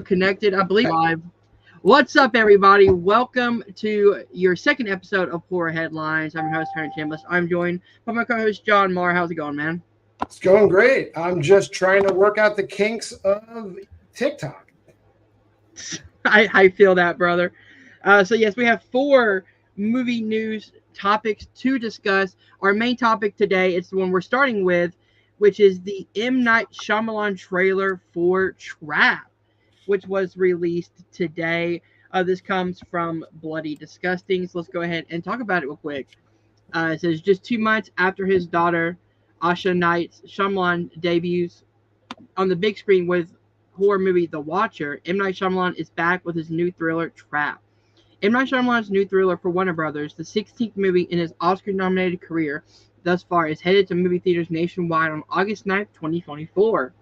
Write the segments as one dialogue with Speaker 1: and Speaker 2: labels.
Speaker 1: Connected, I believe, live. What's up, everybody? Welcome to your second episode of Horror Headlines. I'm your host, Henry Chambliss. I'm joined by my co-host, John Marr. How's it going, man?
Speaker 2: It's going great. I'm just trying to work out the kinks of TikTok.
Speaker 1: I feel that, brother. So, yes, we have four movie news topics to discuss. Our main topic today is the one we're starting with, which is the M. Night Shyamalan trailer for Trap, which was released today. This comes from Bloody Disgusting. So let's go ahead and talk about it real quick. It says just 2 months after his daughter, Asha Knight's Shyamalan debuts on the big screen with horror movie The Watcher, M. Night Shyamalan is back with his new thriller, Trap. M. Night Shyamalan's new thriller for Warner Brothers, the 16th movie in his Oscar-nominated career thus far, is headed to movie theaters nationwide on August 9th, 2024.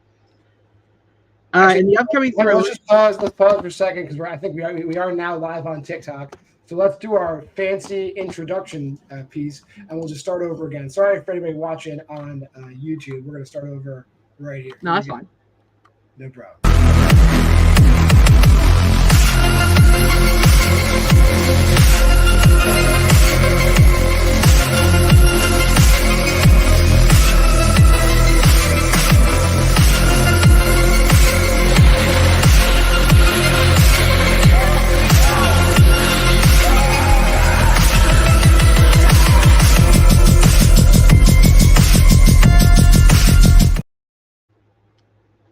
Speaker 1: In the upcoming thriller,
Speaker 2: let's pause for a second because I think we are now live on TikTok. So let's do our fancy introduction piece, and we'll just start over again. Sorry for anybody watching on YouTube. We're going to start over right here.
Speaker 1: No, that's fine.
Speaker 2: No problem.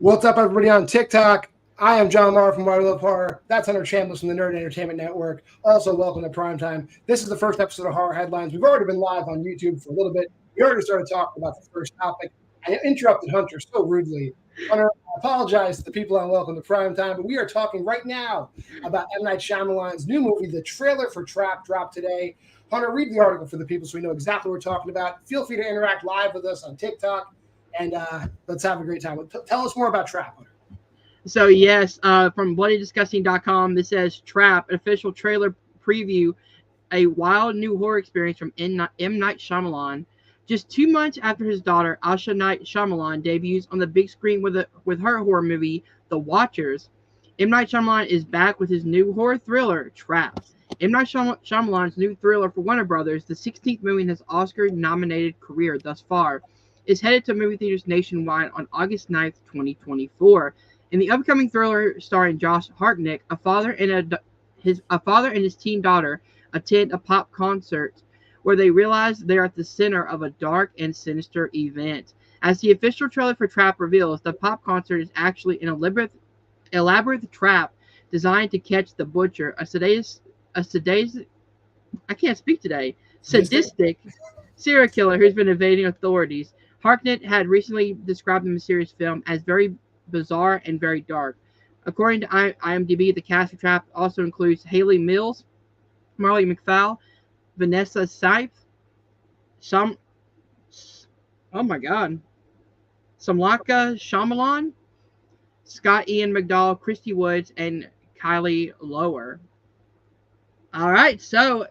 Speaker 2: What's up, everybody on TikTok? I am John Marr from Why We Love Horror. That's Hunter Chambliss from the Nerd Entertainment Network. Also, welcome to Primetime. This is the first episode of Horror Headlines. We've already been live on YouTube for a little bit. We already started talking about the first topic. I interrupted Hunter so rudely. Hunter, I apologize to the people on Welcome to Primetime, but we are talking right now about M. Night Shyamalan's new movie. The trailer for Trap dropped today. Hunter, read the article for the people so we know exactly what we're talking about. Feel free to interact live with us on TikTok. And let's have a great time. Tell us more about Trap.
Speaker 1: So, yes, from BloodyDisgusting.com, this says Trap, an official trailer preview, a wild new horror experience from M. Night Shyamalan. Just 2 months after his daughter, Asha Knight Shyamalan, debuts on the big screen with her horror movie, The Watchers, M. Night Shyamalan is back with his new horror thriller, Trap. M. Night Shyamalan's new thriller for Warner Brothers, the 16th movie in his Oscar-nominated career thus far, is headed to movie theaters nationwide on August 9th, 2024. In the upcoming thriller starring Josh Hartnett, a father and his teen daughter attend a pop concert where they realize they are at the center of a dark and sinister event. As the official trailer for Trap reveals, the pop concert is actually an elaborate trap designed to catch the butcher, a sadistic serial killer who's been evading authorities. Hartnett had recently described the mysterious film as very bizarre and very dark. According to IMDb, the cast of Trap also includes Haley Mills, Marley McFall, Vanessa Sipes, Samlaka Shyamalan, Scott Ian McDowell, Christy Woods, and Kylie Lower. All right, so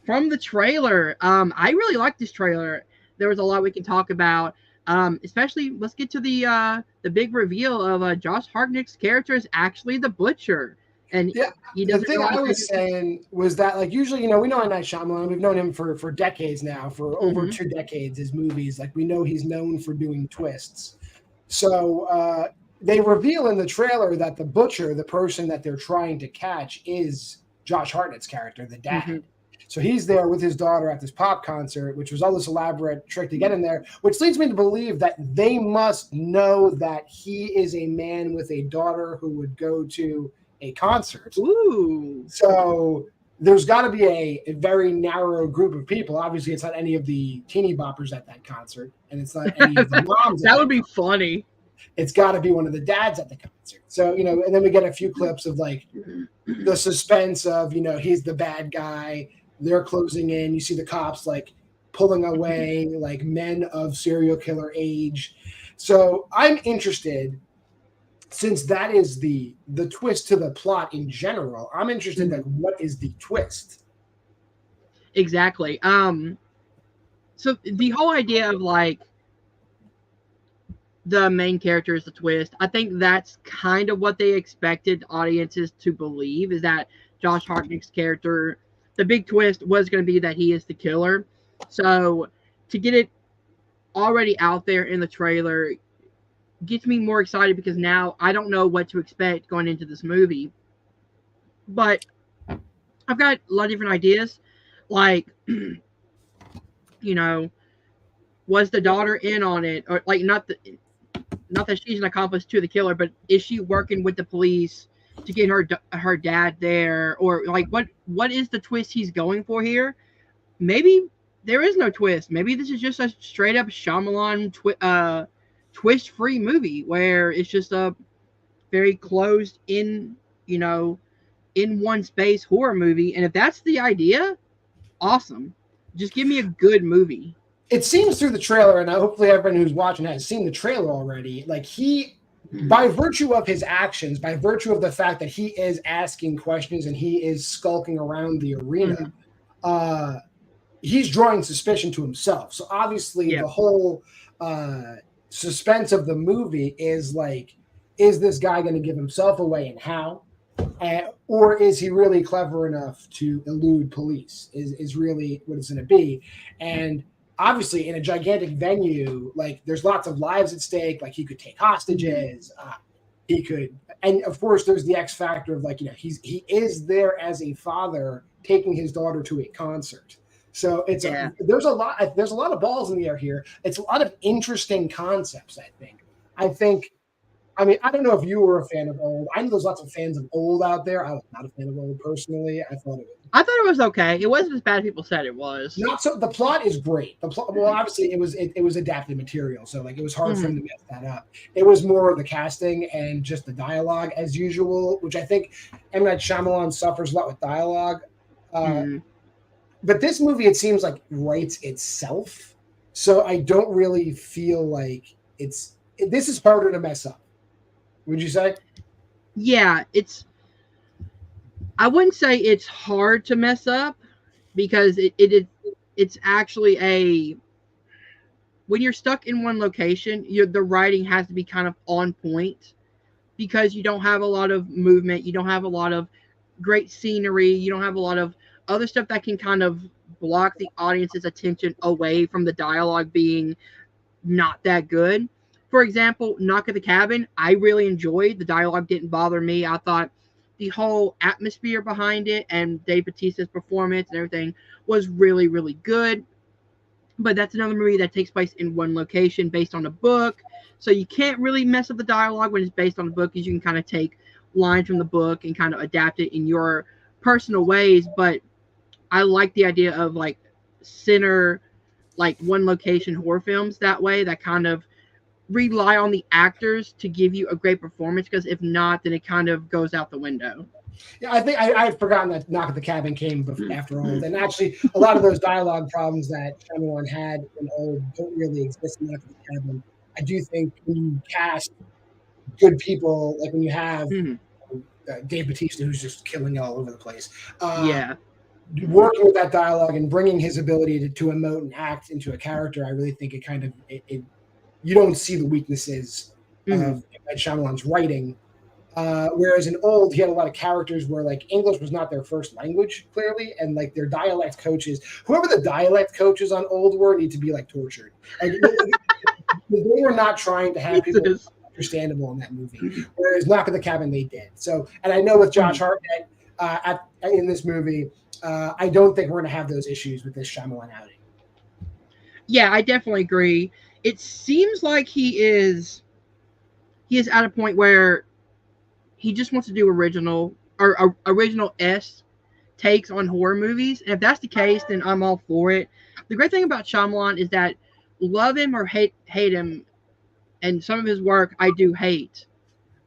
Speaker 1: from the trailer, I really like this trailer. There was a lot we can talk about. Especially, let's get to the big reveal of Josh Hartnett's character is actually the butcher. And
Speaker 2: yeah, the thing I was saying was that, like, usually, we know M. Night Shyamalan. We've known him for decades now, for over 2 decades. His movies, like, we know he's known for doing twists. So they reveal in the trailer that the butcher, the person that they're trying to catch, is Josh Hartnett's character, the dad. Mm-hmm. So he's there with his daughter at this pop concert, which was all this elaborate trick to get in there, which leads me to believe that they must know that he is a man with a daughter who would go to a concert.
Speaker 1: Ooh.
Speaker 2: So there's got to be a very narrow group of people. Obviously, it's not any of the teeny boppers at that concert, and it's not any of the moms.
Speaker 1: That would be funny.
Speaker 2: It's got to be one of the dads at the concert. So, and then we get a few clips of, like, the suspense of, he's the bad guy. They're closing in. You see the cops, like, pulling away, like, men of serial killer age. So I'm interested, since that is the twist to the plot in general, I'm interested in, like, what is the twist?
Speaker 1: Exactly. So the whole idea of, like, the main character is the twist. I think that's kind of what they expected audiences to believe, is that Josh Hartnett's character, the big twist was going to be that he is the killer. So to get it already out there in the trailer gets me more excited because now I don't know what to expect going into this movie. But I've got a lot of different ideas. Like, was the daughter in on it? Or like not that she's an accomplice to the killer, but is she working with the police to get her dad there? Or like what is the twist he's going for here? Maybe there is no twist. Maybe this is just a straight up Shyamalan twist free movie where it's just a very closed in in one space horror movie. And if that's the idea, awesome. Just give me a good movie.
Speaker 2: It seems through the trailer, and hopefully everyone who's watching has seen the trailer already, like he, by virtue of his actions, by virtue of the fact that he is asking questions and he is skulking around the arena, he's drawing suspicion to himself. So obviously the whole suspense of the movie is like, is this guy going to give himself away and how? Or is he really clever enough to elude police is really what it's going to be. And obviously in a gigantic venue, like there's lots of lives at stake. Like he could take hostages. He could, and of course there's the X factor of like, he is there as a father taking his daughter to a concert. So it's there's a lot of balls in the air here. It's a lot of interesting concepts. I mean, I don't know if you were a fan of Old. I know there's lots of fans of Old out there. I was not a fan of Old personally. I thought it
Speaker 1: was okay. It wasn't as bad as people said it was.
Speaker 2: Not so. The plot is great. Well, obviously it was adapted material, so like it was hard for him to mess that up. It was more the casting and just the dialogue as usual, which I think M. Night Shyamalan suffers a lot with dialogue. But this movie, it seems like writes itself, so I don't really feel like this is harder to mess up. Would you say?
Speaker 1: Yeah, I wouldn't say it's hard to mess up because it's actually when you're stuck in one location, the writing has to be kind of on point because you don't have a lot of movement, you don't have a lot of great scenery, you don't have a lot of other stuff that can kind of block the audience's attention away from the dialogue being not that good. For example, Knock at the Cabin, I really enjoyed. The dialogue didn't bother me. I thought the whole atmosphere behind it and Dave Bautista's performance and everything was really, really good. But that's another movie that takes place in one location based on a book. So you can't really mess up the dialogue when it's based on a book, because you can kind of take lines from the book and kind of adapt it in your personal ways. But I like the idea of like center, like one location horror films that way, that kind of rely on the actors to give you a great performance, because if not, then it kind of goes out the window.
Speaker 2: Yeah, I think I had forgotten that Knock at the Cabin came after Old, and actually a lot of those dialogue problems that Shyamalan had in Old don't really exist in Knock at the Cabin. I do think when you cast good people, like when you have Dave Bautista, who's just killing it all over the place, working with that dialogue and bringing his ability to emote and act into a character, I really think it kind of you don't see the weaknesses of Shyamalan's writing. Whereas in Old, he had a lot of characters where like English was not their first language, clearly, and like their dialect coaches, whoever the dialect coaches on Old were, need to be like tortured. Like, they were not trying to have people understandable in that movie. Whereas Knock at the Cabin, they did. So, and I know with Josh Hartnett in this movie, I don't think we're going to have those issues with this Shyamalan outing.
Speaker 1: Yeah, I definitely agree. It seems like he is at a point where he just wants to do original takes on horror movies. And if that's the case, then I'm all for it. The great thing about Shyamalan is that, love him or hate him, and some of his work I do hate,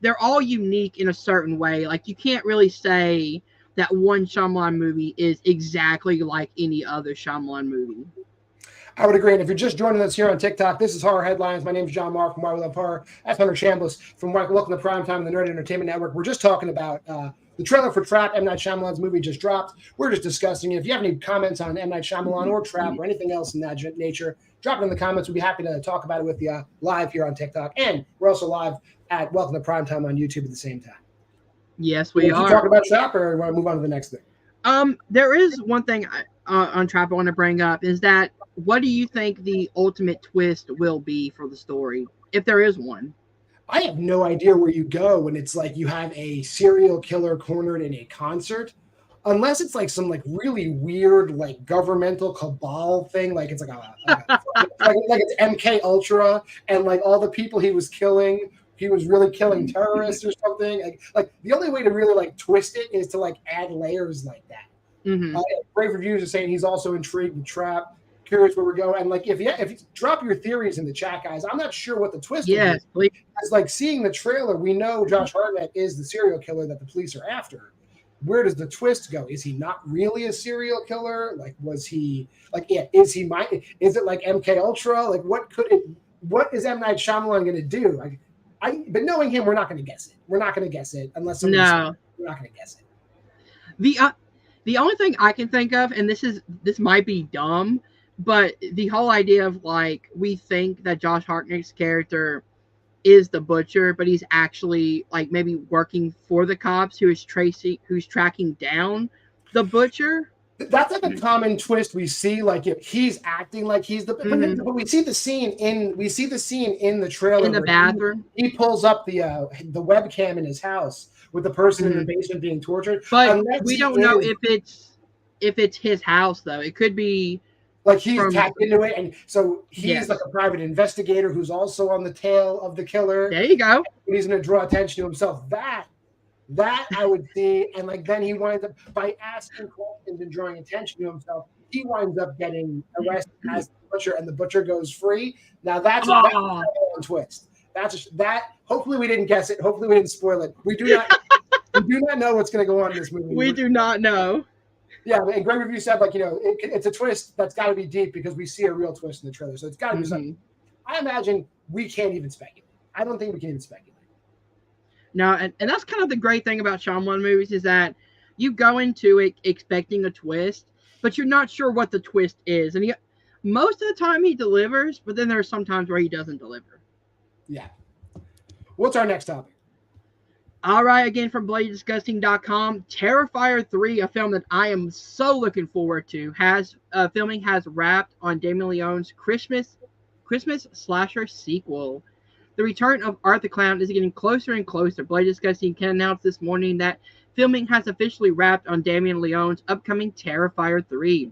Speaker 1: they're all unique in a certain way. Like, you can't really say that one Shyamalan movie is exactly like any other Shyamalan movie.
Speaker 2: I would agree. And if you're just joining us here on TikTok, this is Horror Headlines. My name is John Marr from Why We Love Horror. That's Hunter Chambliss from Welcome to Primetime on the Nerd Entertainment Network. We're just talking about The trailer for Trap, M. Night Shyamalan's movie, just dropped. We're just discussing it. If you have any comments on M. Night Shyamalan or Trap or anything else in that nature, drop it in the comments. We'd be happy to talk about it with you live here on TikTok. And we're also live at Welcome to Primetime on YouTube at the same time.
Speaker 1: Yes, we are.
Speaker 2: You talk about Trap, or want to move on to the next thing?
Speaker 1: There is one thing on Trap I want to bring up, is that what do you think the ultimate twist will be for the story, if there is one?
Speaker 2: I have no idea where you go when it's like you have a serial killer cornered in a concert, unless it's like some like really weird like governmental cabal thing, like it's like like it's MK Ultra, and like all the people he was killing, he was really killing terrorists or something. Like the only way to really like twist it is to like add layers like that. Brave Reviews are saying he's also intrigued with Trap. Curious where we're going, and like if you drop your theories in the chat, guys. I'm not sure what the twist is.
Speaker 1: Please.
Speaker 2: It's like seeing the trailer, we know Josh Hartnett is the serial killer that the police are after. Where does the twist go? Is he not really a serial killer? Like, was he like? Yeah, is he? Is it like MK Ultra? Like, what is M. Night Shyamalan going to do? Like, but knowing him, we're not going to guess it. We're not going to guess it unless somebody says we're not going to guess it.
Speaker 1: The only thing I can think of, and this might be dumb, but the whole idea of like we think that Josh Hartnett's character is the butcher, but he's actually like maybe working for the cops who's tracking down the butcher.
Speaker 2: That's like a common twist we see. Like if he's acting like he's the, but we see the scene in the trailer
Speaker 1: in the bathroom.
Speaker 2: He pulls up the webcam in his house with the person in the basement being tortured.
Speaker 1: But we don't know if it's his house though. It could be.
Speaker 2: Like he's tapped into it, and so he's like a private investigator who's also on the tail of the killer.
Speaker 1: There you go.
Speaker 2: And he's going to draw attention to himself. That I would see, and like then he winds up by asking questions and drawing attention to himself. He winds up getting arrested as the butcher, and the butcher goes free. Now that's a twist. That. Hopefully we didn't guess it. Hopefully we didn't spoil it. We do not know what's going to go on in this movie.
Speaker 1: We do not know.
Speaker 2: Yeah, and Greg Review said, like, it's a twist that's got to be deep because we see a real twist in the trailer. So it's got to be something. I imagine we can't even speculate. I don't think we can even speculate.
Speaker 1: No, and that's kind of the great thing about Shyamalan movies is that you go into it expecting a twist, but you're not sure what the twist is. And most of the time he delivers, but then there are some times where he doesn't deliver.
Speaker 2: Yeah. What's our next topic?
Speaker 1: All right, again from BloodyDisgusting.com, Terrifier 3, a film that I am so looking forward to, filming has wrapped on Damien Leone's Christmas slasher sequel. The return of Art the Clown is getting closer and closer. Bloody Disgusting can announce this morning that filming has officially wrapped on Damien Leone's upcoming Terrifier 3.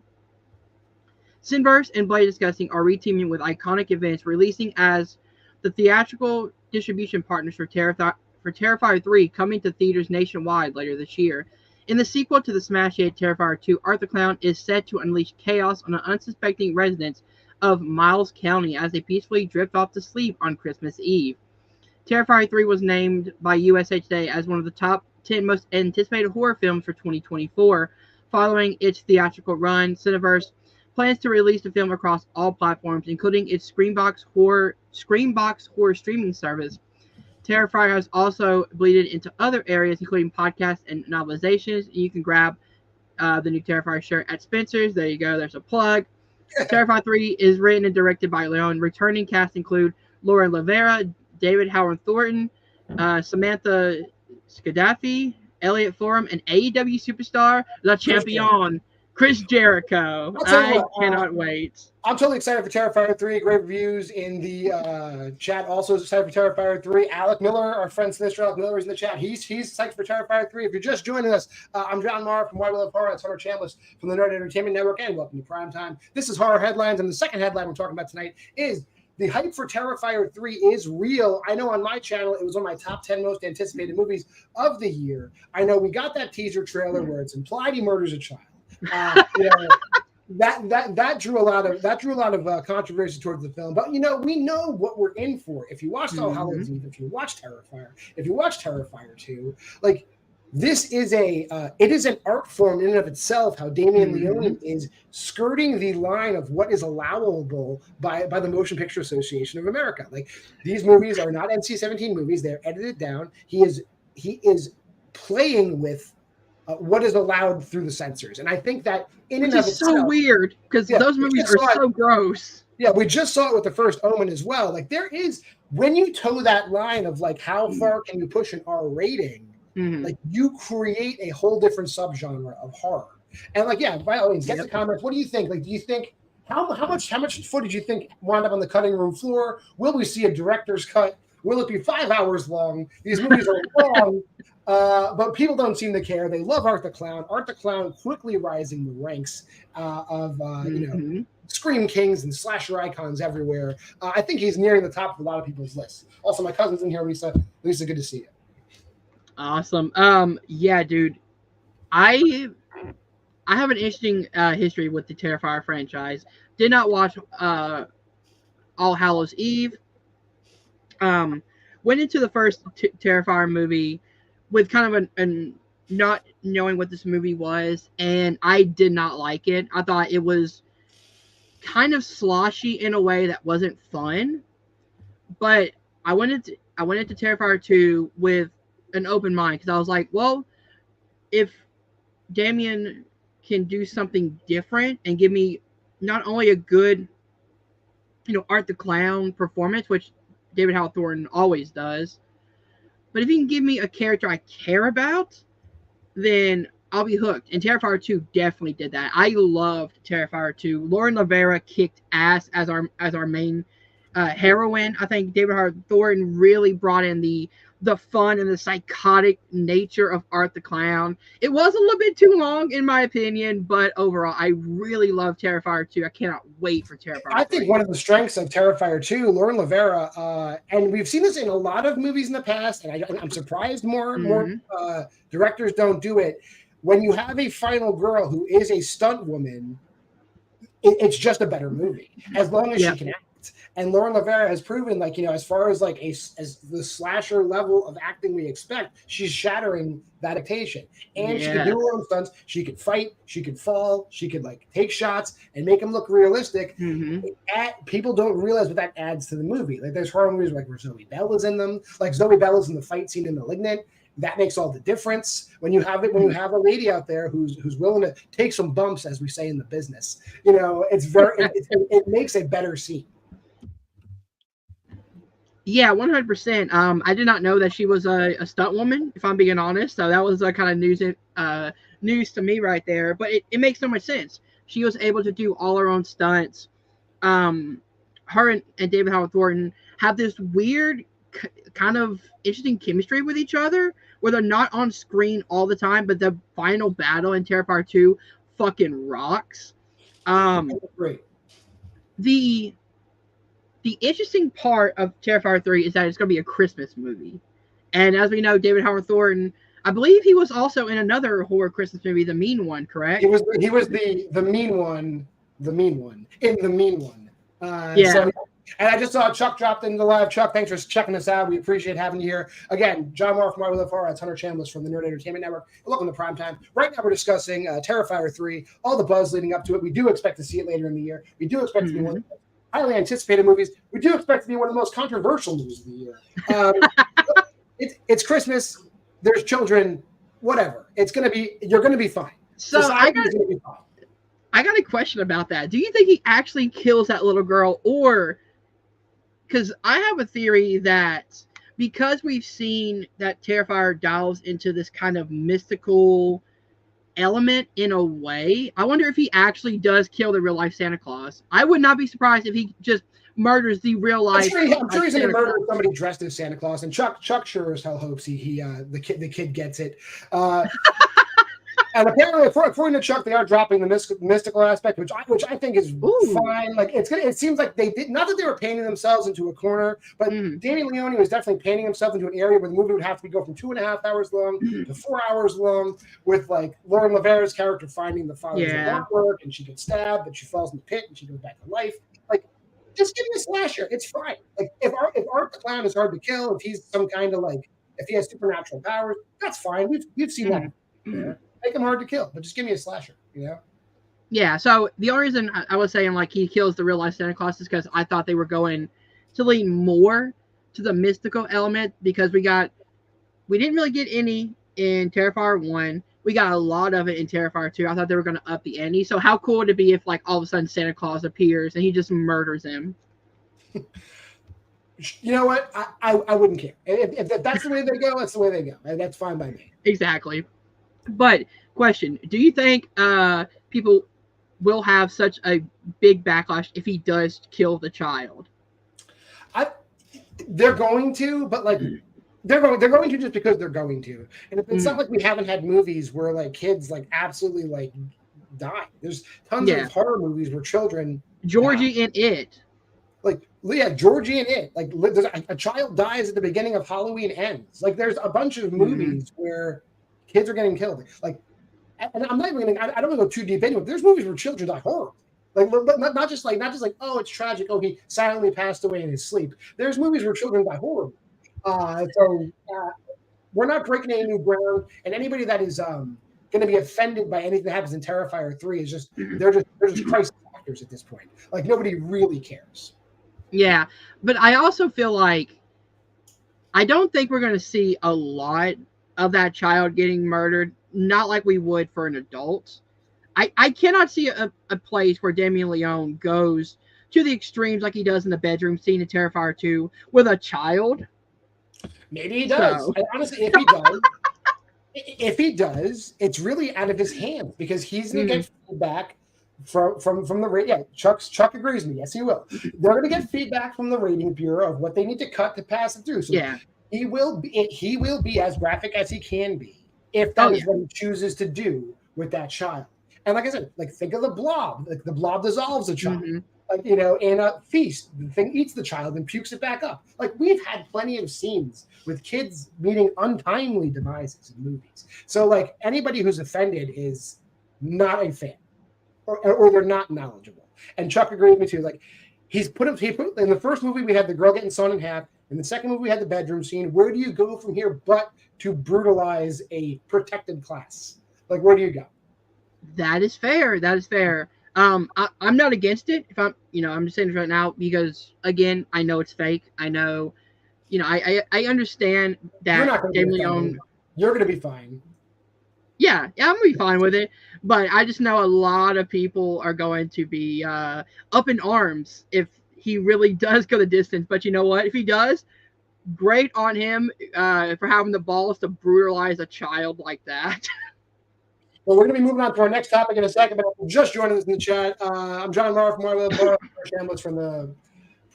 Speaker 1: Cineverse and Bloody Disgusting are reteaming with Iconic Events, releasing as the theatrical distribution partners for Terrifier 3, coming to theaters nationwide later this year. In the sequel to the smash hit Terrifier 2, Art the Clown is set to unleash chaos on the unsuspecting residents of Miles County as they peacefully drift off to sleep on Christmas Eve. Terrifier 3 was named by USA Today as one of the top 10 most anticipated horror films for 2024. Following its theatrical run, Cineverse plans to release the film across all platforms, including its Screambox horror streaming service. Terrifier has also bleeded into other areas, including podcasts and novelizations. You can grab the new Terrifier shirt at Spencer's. There you go. There's a plug. Terrifier 3 is written and directed by Leone. Returning cast include Lauren Lavera, David Howard Thornton, Samantha Scadafi, Elliot Forum, and AEW superstar La Champion, Chris Jericho. I cannot wait.
Speaker 2: I'm totally excited for Terrifier 3. Great reviews in the chat. Also excited for Terrifier 3. Alec Miller, our friend Sinister Alec Miller, is in the chat. He's psyched for Terrifier 3. If you're just joining us, I'm John Marr from Why We Love Horror. That's Hunter Chambliss from the Nerd Entertainment Network, and welcome to Primetime. This is Horror Headlines, and the second headline we're talking about tonight is the hype for Terrifier 3 is real. I know on my channel, it was one of my top 10 most anticipated movies of the year. I know we got that teaser trailer where it's implied he murders a child. That drew a lot of controversy towards the film, but we know what we're in for. If you watched All Hallows Eve, if you watch Terrifier, if you watch Terrifier 2, like this is it is an art form in and of itself. How Damien Leone is skirting the line of what is allowable by the Motion Picture Association of America. Like these movies are not NC-17 movies; they're edited down. He is playing with what is allowed through the censors. And I think that in
Speaker 1: Which
Speaker 2: and of
Speaker 1: is
Speaker 2: itself,
Speaker 1: so weird because those movies are so gross.
Speaker 2: Yeah, we just saw it with the first Omen as well. Like there is, when you toe that line of like how far can you push an R rating, like you create a whole different subgenre of horror. And like, yeah, by all means, get the comments. What do you think? Like, do you think how much footage you think wound up on the cutting room floor? Will we see a director's cut? Will it be 5 hours long? These movies are long, but people don't seem to care. They love Art the Clown. Art the Clown quickly rising the ranks of you know, Scream Kings and slasher icons everywhere. I think he's nearing the top of a lot of people's lists. Also, my cousin's in here, Lisa. Lisa, good to see you.
Speaker 1: Awesome. Yeah, dude. I have an interesting history with the Terrifier franchise. Did not watch All Hallows Eve. Went into the first Terrifier movie with kind of an not knowing what this movie was, and I did not like it. I thought it was kind of sloshy in a way that wasn't fun. But I went into Terrifier 2 with an open mind because I was like, well, if Damien can do something different and give me not only a good, Art the Clown performance, which David Howell Thornton always does, but if he can give me a character I care about, then I'll be hooked. And Terrifier 2 definitely did that. I loved Terrifier 2. Lauren Lavera kicked ass as our main heroine. I think David Howell Thornton really brought in the fun and the psychotic nature of Art the Clown. It was a little bit too long, in my opinion, but overall, I really love Terrifier 2. I cannot wait for Terrifier 3.
Speaker 2: I think one of the strengths of Terrifier 2, Lauren Lavera, and we've seen this in a lot of movies in the past, and I'm surprised more directors don't do it. When you have a final girl who is a stunt woman, it's just a better movie, as long as she can act. And Lauren Lavera has proven, like, as far as like as the slasher level of acting we expect, she's shattering that expectation. And she can do her own stunts. She could fight. She could fall. She could like take shots and make them look realistic. People don't realize what that adds to the movie. Like there's horror movies like where Zoe Bell is in them. Like Zoe Bell is in the fight scene in *Malignant*. That makes all the difference when you have a lady out there who's willing to take some bumps, as we say in the business. It's it makes a better scene.
Speaker 1: Yeah, 100%. I did not know that she was a stunt woman, if I'm being honest. So that was kind of news to me right there. But it makes so much sense. She was able to do all her own stunts. Her and David Howell Thornton have this weird kind of interesting chemistry with each other, where they're not on screen all the time, but the final battle in Terrifier 2 fucking rocks.
Speaker 2: Great.
Speaker 1: The interesting part of Terrifier 3 is that it's going to be a Christmas movie. And as we know, David Howard Thornton, I believe he was also in another horror Christmas movie, The Mean One, correct?
Speaker 2: He was the mean one in The Mean One.
Speaker 1: Yeah.
Speaker 2: And I just saw Chuck dropped into the live. Chuck, thanks for checking us out. We appreciate having you here. Again, John Moore from Why We Live Horror. That's Hunter Chambliss from the Nerd Entertainment Network. Welcome to Primetime. Right now we're discussing Terrifier 3, all the buzz leading up to it. We do expect to see it later in the year. We do expect to be one of the highly anticipated movies. We do expect to be one of the most controversial movies of the year. It's Christmas. There's children. Whatever. You're going to be fine.
Speaker 1: So I got a question about that. Do you think he actually kills that little girl, or... Because I have a theory that because we've seen that Terrifier dials into this kind of mystical element in a way, I wonder if he actually does kill the real life Santa Claus. I would not be surprised if he just murders the real life.
Speaker 2: I'm sure he's going to murder somebody dressed as Santa Claus, and Chuck sure as hell hopes the kid gets it. And apparently, according to Chuck, they are dropping the mystical aspect, which I think is fine. Like it seems like they did not that they were painting themselves into a corner, but Damien Leone was definitely painting himself into an area where the movie would have to go from 2.5 hours long to 4 hours long, with like Lauren Lavera's character finding the father's artwork, and she gets stabbed, but she falls in the pit and she goes back to life. Like, just give me a slasher. It's fine. Like if Art the Clown is hard to kill, if he's some kind of like if he has supernatural powers, that's fine. We've seen that. Make him hard to kill, but just give me a slasher,
Speaker 1: Yeah, so the only reason I was saying like he kills the real life Santa Claus is because I thought they were going to lean more to the mystical element, because we didn't really get any in Terrifier 1. we got a lot of it in Terrifier 2. I thought they were going to up the ante. So how cool would it be if like all of a sudden Santa Claus appears and he just murders him?
Speaker 2: You know what? I wouldn't care. If that's the way they go, that's the way they go. That's fine by me.
Speaker 1: Exactly. But question, do you think people will have such a big backlash if he does kill the child?
Speaker 2: They're going to, but like they're going to just because they're going to. And it's not like we haven't had movies where like kids like absolutely like die. There's tons of horror movies where children
Speaker 1: Georgie and It.
Speaker 2: Like, yeah, Georgie and It. Like, a child dies at the beginning of Halloween Ends. Like, there's a bunch of movies where kids are getting killed. Like, and I'm not even gonna. I don't want to go too deep into it. There's movies where children die horribly. Like, not just like oh, it's tragic. Oh, he silently passed away in his sleep. There's movies where children die horribly. We're not breaking any new ground. And anybody that is going to be offended by anything that happens in Terrifier 3 is just they're just crisis actors at this point. Like, nobody really cares.
Speaker 1: Yeah, but I also feel like I don't think we're going to see a lot of that child getting murdered, not like we would for an adult. I cannot see a place where Damien Leone goes to the extremes like he does in the bedroom scene in Terrifier 2 with a child.
Speaker 2: Maybe he does.
Speaker 1: So.
Speaker 2: Honestly, if he does, it's really out of his hands because he's going to get feedback from the rating. Yeah, Chuck agrees with me. Yes, he will. They're going to get feedback from the rating bureau of what they need to cut to pass it through. So he will be as graphic as he can be if that is what he chooses to do with that child. And like I said, like think of the Blob. Like the Blob dissolves a child. Like, you know, in a Feast, the thing eats the child and pukes it back up. Like, we've had plenty of scenes with kids meeting untimely demises in movies. So, like, anybody who's offended is not a fan, or they're not knowledgeable. And Chuck agreed with me too. Like, he put in the first movie we had the girl getting sawn in half. In the second movie we had the bedroom scene. Where do you go from here but to brutalize a protected class? Like, where do you go?
Speaker 1: That is fair. I'm not against it. If I'm just saying this right now because again, I know it's fake. I know, I understand that Damien Leone.
Speaker 2: You're going to be fine.
Speaker 1: Yeah, I'm going to be fine with it. But I just know a lot of people are going to be up in arms if he really does go the distance. But you know what? If he does, great on him for having the balls to brutalize a child like that.
Speaker 2: Well, we're going to be moving on to our next topic in a second, but just joining us in the chat, I'm John Mara from Shyamalan from the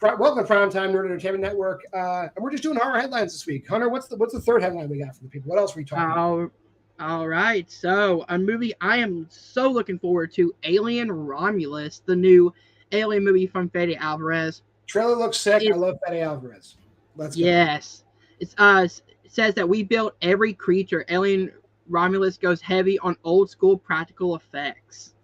Speaker 2: Welcome to Primetime Nerd Entertainment Network, and we're just doing horror headlines this week. Hunter, what's the third headline we got from the people? What else are we talking about?
Speaker 1: All right, so a movie I am so looking forward to, Alien Romulus, the new Alien movie from Fede Alvarez.
Speaker 2: Trailer looks sick. I love Fede Alvarez. Let's go.
Speaker 1: Yes. It says that we built every creature. Alien Romulus goes heavy on old school practical effects.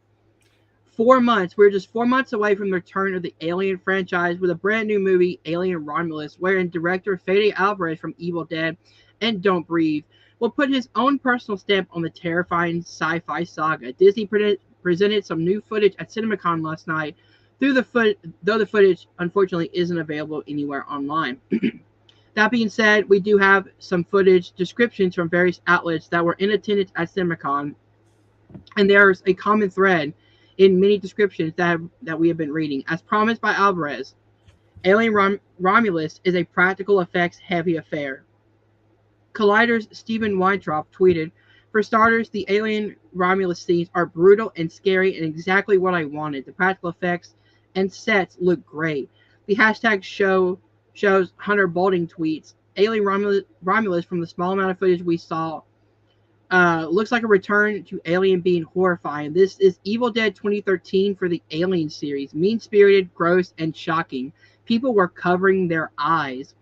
Speaker 1: 4 months. We're just 4 months away from the return of the Alien franchise with a brand new movie, Alien Romulus, wherein director Fede Alvarez from Evil Dead and Don't Breathe will put his own personal stamp on the terrifying sci-fi saga. Disney presented some new footage at CinemaCon last night, though the footage unfortunately isn't available anywhere online. That being said, we do have some footage descriptions from various outlets that were in attendance at CinemaCon, and there's a common thread in many descriptions that we have been reading. As promised by Alvarez, Alien Romulus is a practical effects heavy affair. Collider's Stephen Weintraub tweeted, "For starters, the Alien Romulus scenes are brutal and scary and exactly what I wanted. The practical effects and sets look great." The hashtag shows Hunter Balding tweets, "Alien Romulus from the small amount of footage we saw looks like a return to Alien being horrifying. This is Evil Dead 2013 for the Alien series. Mean-spirited, gross, and shocking. People were covering their eyes."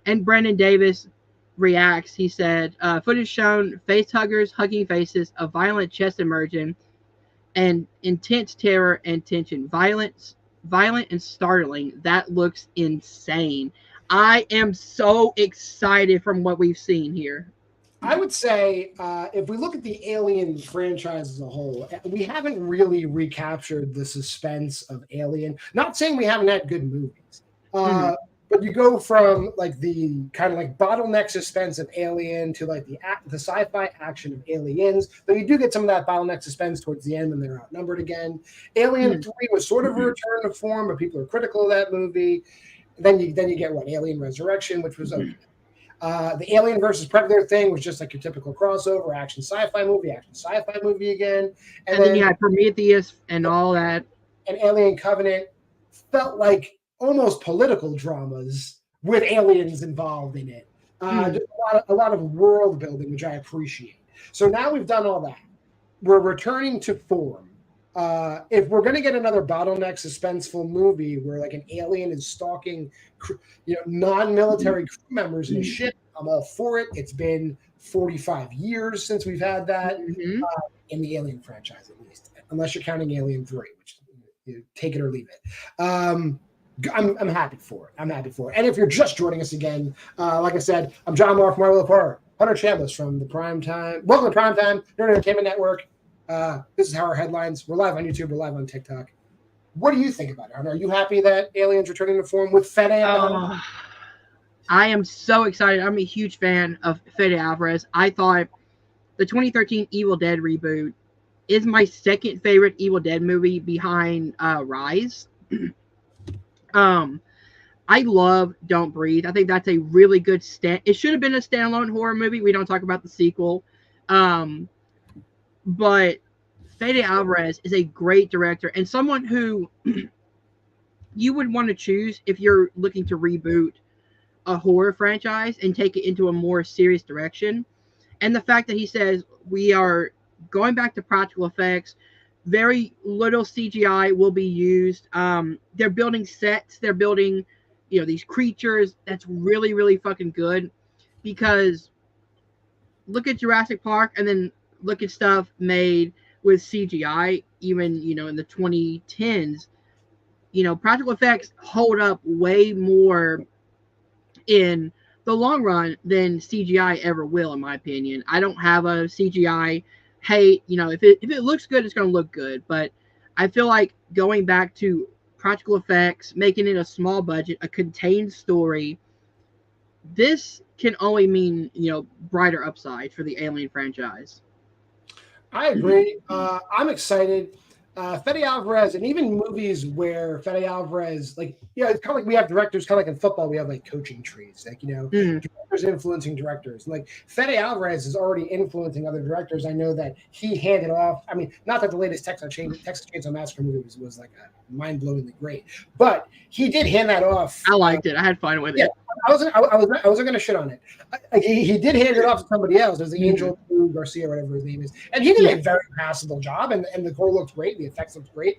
Speaker 1: And Brendan Davis reacts. He said, footage shown face huggers, hugging faces, a violent chest emerging, and intense terror and tension. Violent and startling. That looks insane. I am so excited from what we've seen here.
Speaker 2: I would say if we look at the Alien franchise as a whole, we haven't really recaptured the suspense of Alien. Not saying we haven't had good movies, But you go from like the kind of like bottleneck suspense of Alien to like the sci-fi action of Aliens. Though you do get some of that bottleneck suspense towards the end when they're outnumbered again. Alien 3 was sort of a return to form, but people are critical of that movie. Then you get what, Alien Resurrection, which was okay. The Alien versus Predator thing was just like your typical crossover action sci-fi movie again.
Speaker 1: And then you had Prometheus and all that.
Speaker 2: And Alien Covenant felt like almost political dramas with aliens involved in it. Just a lot of world building, which I appreciate. So now we've done all that. We're returning to form. If we're going to get another bottleneck suspenseful movie where like an alien is stalking, non-military crew members in a ship, I'm all for it. It's been 45 years since we've had that in the Alien franchise, at least, unless you're counting Alien 3, which you take it or leave it. I'm happy for it. And if you're just joining us again, like I said, I'm John Marr from Marvel of Horror. Hunter Chambliss from the Primetime. Welcome to Primetime Nerd Entertainment Network. This is Horror Headlines. We're live on YouTube. We're live on TikTok. What do you think about it, Hunter? Are you happy that Aliens returning to form with Fede?
Speaker 1: I am so excited. I'm a huge fan of Fede Alvarez. I thought the 2013 Evil Dead reboot is my second favorite Evil Dead movie behind Rise. I love Don't Breathe. I think that's a really good it should have been a standalone horror movie. We don't talk about the sequel. But Fede Alvarez is a great director and someone who you would want to choose if you're looking to reboot a horror franchise and take it into a more serious direction. And the fact that he says we are going back to practical effects, very little CGI will be used. They're building sets. They're building, these creatures. That's really, really fucking good. Because look at Jurassic Park and then look at stuff made with CGI, even, in the 2010s. Practical effects hold up way more in the long run than CGI ever will, in my opinion. I don't have a CGI hate. If it looks good, it's going to look good. But I feel like going back to practical effects, making it a small budget, a contained story, this can only mean, brighter upside for the Alien franchise.
Speaker 2: I agree. I'm excited. Fede Alvarez, and even movies where Fede Alvarez, it's kind of like we have directors, kind of like in football, we have like coaching trees, directors influencing directors. Like Fede Alvarez is already influencing other directors. I know that he handed off. I mean, not that the latest Texas Chainsaw Massacre movie was like a mind-blowingly great, but he did hand that off.
Speaker 1: I liked it. I had fun with it.
Speaker 2: I wasn't going to shit on it. He did hand it off to somebody else. It was the Angel Garcia, whatever his name is, and he did a very passable job. And the core looked great. The effects looked great.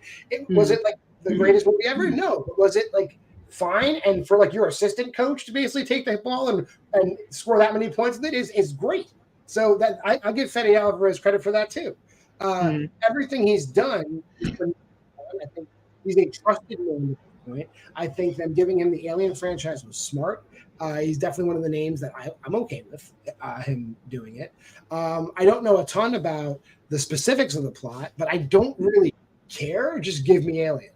Speaker 2: Was it like the greatest movie ever? No, but was it like fine? And for like your assistant coach to basically take the ball and score that many points with it is great. So that I give Fede Alvarez credit for that too. Everything he's done, I think he's a trusted man. I think them giving him the Alien franchise was smart. He's definitely one of the names that I'm okay with him doing it. I don't know a ton about the specifics of the plot, but I don't really care. Just give me Alien.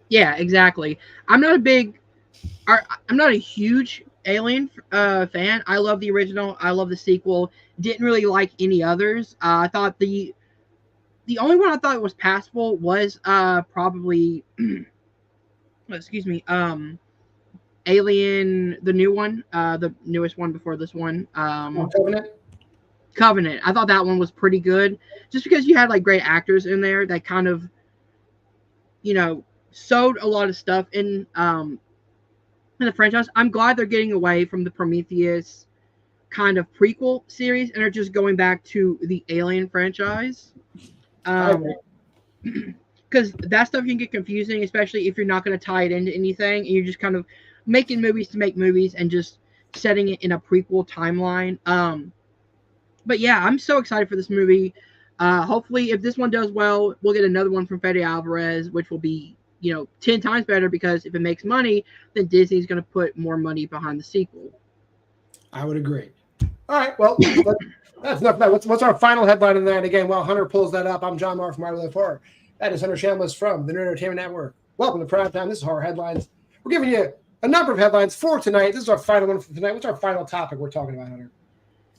Speaker 1: Yeah, exactly. I'm not a huge Alien fan. I love the original. I love the sequel. Didn't really like any others. I thought the only one I thought was passable was probably excuse me, Alien, the new one, the newest one before this one. Covenant. I thought that one was pretty good, just because you had like great actors in there that kind of, sewed a lot of stuff in the franchise. I'm glad they're getting away from the Prometheus kind of prequel series and are just going back to the Alien franchise. Because that stuff can get confusing, especially if you're not going to tie it into anything and you're just kind of making movies to make movies and just setting it in a prequel timeline. But yeah, I'm so excited for this movie. Hopefully, if this one does well, we'll get another one from Fede Alvarez, which will be, 10 times better, because if it makes money, then Disney's going to put more money behind the sequel.
Speaker 2: I would agree. All right, well, that's enough of that. What's our final headline in that? Again, while Hunter pulls that up, I'm John Marr from Marvel of Horror. That is Hunter Chambliss from the Nerd Entertainment Network. Welcome to Primetime. This is Horror Headlines. We're giving you a number of headlines for tonight. This is our final one for tonight. What's our final topic we're talking about, Hunter?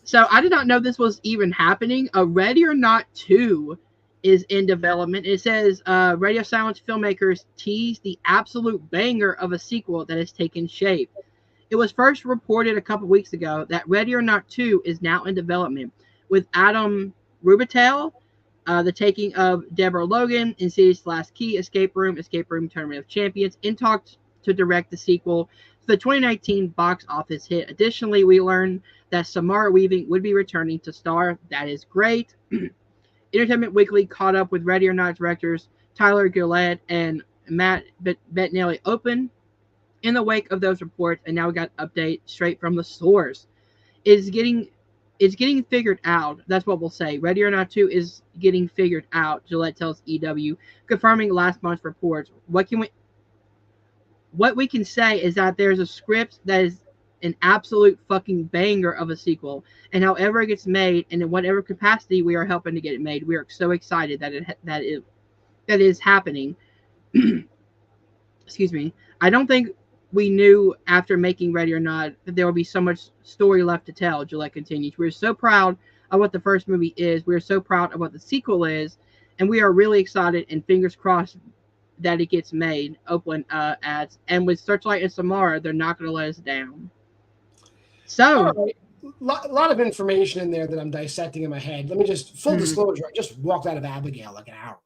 Speaker 1: So I did not know this was even happening. A Ready or Not 2 is in development. It says Radio Silence filmmakers tease the absolute banger of a sequel that has taken shape. It was first reported a couple weeks ago that Ready or Not 2 is now in development, with Adam Rubitel, the taking of Deborah Logan, Insidious Last Key, Escape Room Tournament of Champions, in talks to direct the sequel to the 2019 box office hit. Additionally, we learned that Samara Weaving would be returning to star. That is great. Entertainment Weekly caught up with Ready or Not directors Tyler Gillette and Matt Bettinelli Open in the wake of those reports, and now we got an update straight from the source. It's getting figured out. That's what we'll say. Ready or Not 2 is getting figured out, Gillette tells EW, confirming last month's reports. What we can say is that there's a script that is an absolute fucking banger of a sequel, and however it gets made and in whatever capacity we are helping to get it made, we are so excited that is happening. Excuse me. I don't think we knew after making Ready or Not that there would be so much story left to tell, Gillette continues. We're so proud of what the first movie is. We're so proud of what the sequel is, and we are really excited and fingers crossed that it gets made, Oakland adds. And with Searchlight and Samara, they're not going to let us down. So,
Speaker 2: right. A lot of information in there that I'm dissecting in my head. Let me just, full disclosure, I just walked out of Abigail like an hour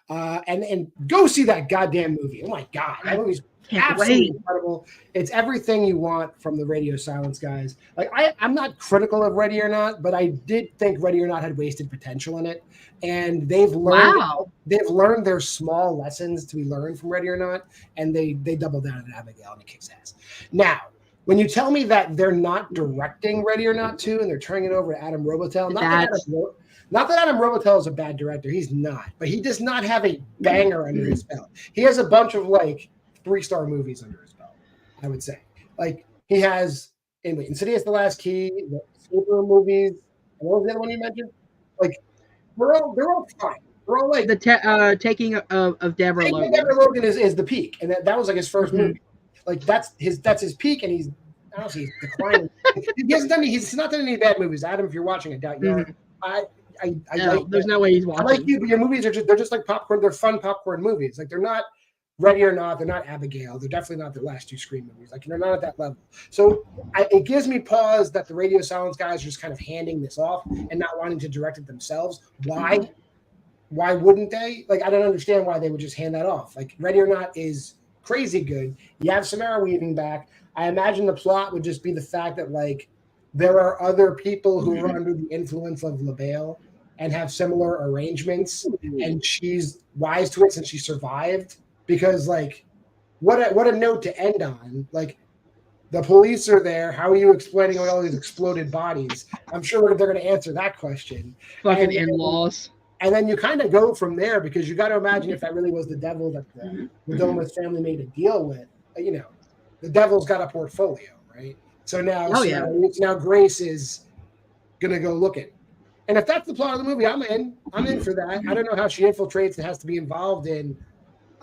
Speaker 2: ago. And go see that goddamn movie. Oh my God. That movie's absolutely incredible. It's everything you want from the Radio Silence guys. Like I'm not critical of Ready or Not, but I did think Ready or Not had wasted potential in it. And they've learned their small lessons to be learned from Ready or Not, and they double down on Abigail and it kicks ass. Now, when you tell me that they're not directing Ready or Not 2 and they're turning it over to Adam Robitel, not that Adam Robitel is a bad director. He's not. But he does not have a banger under his belt. He has a bunch of, 3-star movies under his belt, I would say. Like, he has Insidious The Last Key, the Escape Room movies. And what was the other one you mentioned? They're all fine. They're all
Speaker 1: the taking of Deborah Logan.
Speaker 2: Deborah Logan is the peak. And that was his first movie. That's his peak, and he's honestly declining. He's not done any bad movies. Adam, if you're watching, I doubt you are.
Speaker 1: There's no way he's watching.
Speaker 2: I like you, but your movies they're just like popcorn. They're fun popcorn movies. Like, they're not Ready or Not. They're not Abigail. They're definitely not the last 2 Scream movies. Like, they're not at that level. So it gives me pause that the Radio Silence guys are just kind of handing this off and not wanting to direct it themselves. Why? Why wouldn't they? Like, I don't understand why they would just hand that off. Like, Ready or Not is crazy good. You have Samara Weaving back. I imagine the plot would just be the fact that, there are other people who are under the influence of LaBelle and have similar arrangements, and she's wise to it since she survived. Because, what a note to end on. The police are there. How are you explaining all these exploded bodies? I'm sure they're going to answer that question.
Speaker 1: Fucking in-laws.
Speaker 2: And then you kind of go from there, because you got to imagine if that really was the devil that the Domus family made a deal with. The devil's got a portfolio, right? So now, now Grace is going to go looking. And if that's the plot of the movie, I'm in. I'm in for that. I don't know how she infiltrates and has to be involved in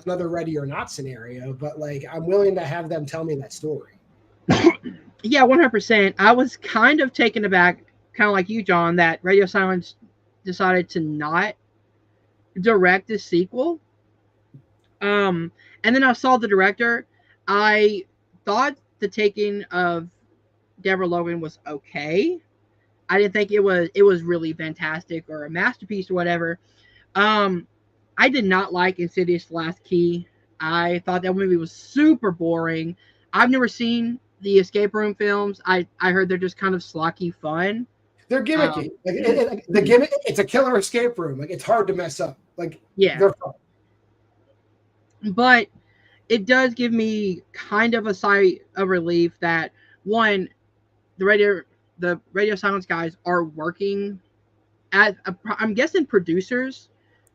Speaker 2: another Ready or Not scenario, but I'm willing to have them tell me that story.
Speaker 1: Yeah, 100%. I was kind of taken aback, kind of like you, John, that Radio Silence decided to not direct the sequel. And then I saw the director. I thought the taking of Deborah Logan was okay. I didn't think it was really fantastic or a masterpiece or whatever. I did not like Insidious Last Key. I thought that movie was super boring. I've never seen the Escape Room films. I heard they're just kind of slocky fun.
Speaker 2: They're gimmicky. The gimmick. It's a killer escape room. It's hard to mess up. They're fun.
Speaker 1: But it does give me kind of a sigh of relief that, one, the Radio Silence guys are working as I'm guessing producers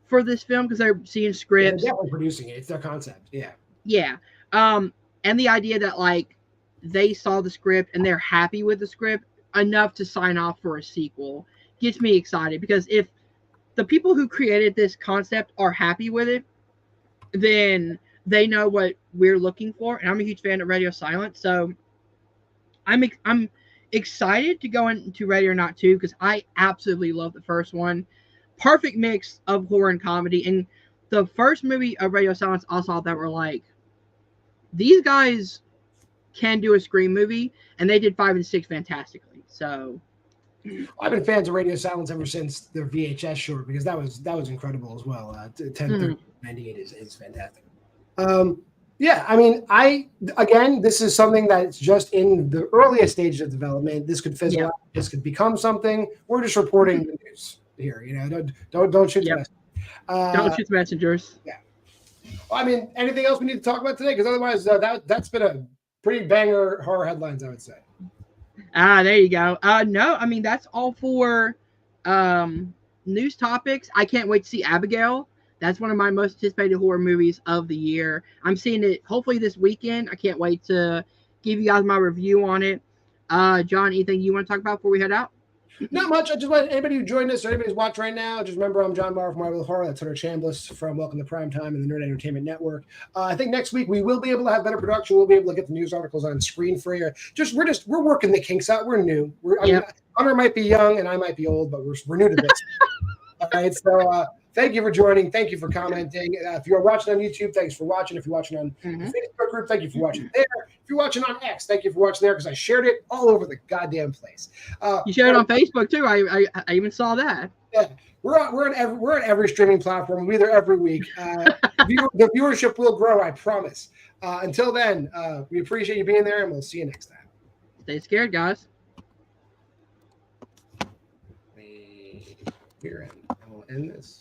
Speaker 1: for this film, because they're seeing scripts.
Speaker 2: They're definitely producing it. It's their concept. Yeah.
Speaker 1: Yeah. And the idea that they saw the script and they're happy with the script enough to sign off for a sequel gets me excited, because if the people who created this concept are happy with it, then they know what we're looking for, and I'm a huge fan of Radio Silence, so I'm excited to go into Ready or Not 2 because I absolutely love the first one. Perfect mix of horror and comedy. And the first movie of Radio Silence, I saw that were like, these guys can do a Scream movie, and they did 5 and 6 fantastically. So
Speaker 2: I've been fans of Radio Silence ever since their VHS short because that was incredible as well. 10/30/98 is fantastic. Yeah, I mean, this is something that's just in the earliest stages of development. This could fizzle out. This could become something. We're just reporting the news here. You know, don't shoot the messenger.
Speaker 1: Don't shoot the messengers.
Speaker 2: Yeah. Well, I mean, anything else we need to talk about today? Because otherwise, that's been a pretty banger horror headlines, I would say.
Speaker 1: There you go. No, I mean that's all for news topics. I can't wait to see Abigail. That's one of my most anticipated horror movies of the year. I'm seeing it hopefully this weekend. I can't wait to give you guys my review on it. John, anything you want to talk about before we head out?
Speaker 2: Not much. I just want anybody who joined us or anybody who's watching right now, just remember I'm John Marr from Marvel Horror. That's Hunter Chambliss from Welcome to Primetime and the Nerd Entertainment Network. I think next week we will be able to have better production. We'll be able to get the news articles on screen for you. We're working the kinks out. We're new. Hunter might be young and I might be old, but we're new to this. All right. So thank you for joining. Thank you for commenting. If you're watching on YouTube, thanks for watching. If you're watching on the Facebook group, thank you for watching there. If you're watching on X, thank you for watching there because I shared it all over the goddamn place.
Speaker 1: You shared it on Facebook too. I even saw that.
Speaker 2: Yeah, we're on every streaming platform. We'll be there every week. The viewership will grow, I promise. Until then, we appreciate you being there, and we'll see you next time.
Speaker 1: Stay scared, guys.
Speaker 2: We'll end this.